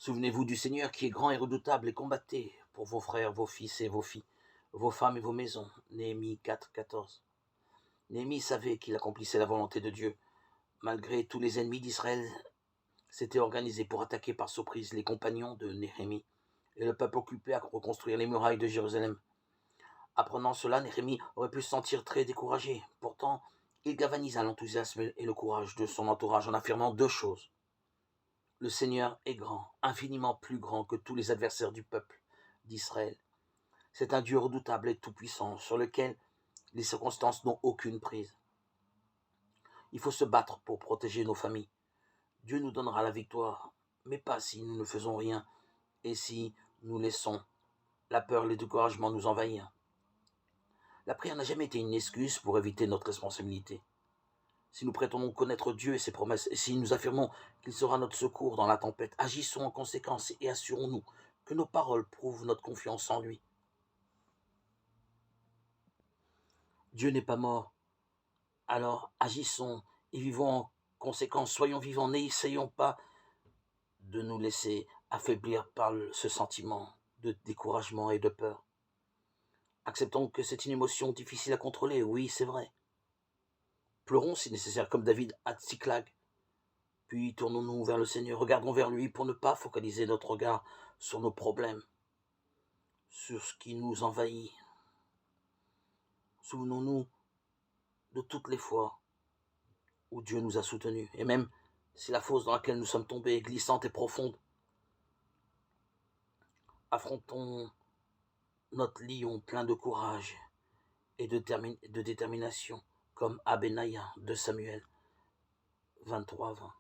Souvenez-vous du Seigneur qui est grand et redoutable et combattez pour vos frères, vos fils et vos filles, vos femmes et vos maisons. Néhémie 4, 14. Néhémie savait qu'il accomplissait la volonté de Dieu. Malgré tous les ennemis d'Israël s'étaient organisés pour attaquer par surprise les compagnons de Néhémie et le peuple occupé à reconstruire les murailles de Jérusalem. Apprenant cela, Néhémie aurait pu se sentir très découragé. Pourtant, il galvanisa l'enthousiasme et le courage de son entourage en affirmant deux choses. Le Seigneur est grand, infiniment plus grand que tous les adversaires du peuple d'Israël. C'est un Dieu redoutable et tout-puissant sur lequel les circonstances n'ont aucune prise. Il faut se battre pour protéger nos familles. Dieu nous donnera la victoire, mais pas si nous ne faisons rien et si nous laissons la peur et le découragement nous envahir. La prière n'a jamais été une excuse pour éviter notre responsabilité. Si nous prétendons connaître Dieu et ses promesses, et si nous affirmons qu'il sera notre secours dans la tempête, agissons en conséquence et assurons-nous que nos paroles prouvent notre confiance en lui. Dieu n'est pas mort, alors agissons et vivons en conséquence. Soyons vivants, n'essayons pas de nous laisser affaiblir par ce sentiment de découragement et de peur. Acceptons que c'est une émotion difficile à contrôler, oui, c'est vrai. Pleurons si nécessaire, comme David à Tsiklag. Puis tournons-nous vers le Seigneur, regardons vers lui pour ne pas focaliser notre regard sur nos problèmes, sur ce qui nous envahit. Souvenons-nous de toutes les fois où Dieu nous a soutenus, et même si la fosse dans laquelle nous sommes tombés est glissante et profonde, affrontons notre lion plein de courage et de détermination, comme Abenaya de Samuel 23, 20.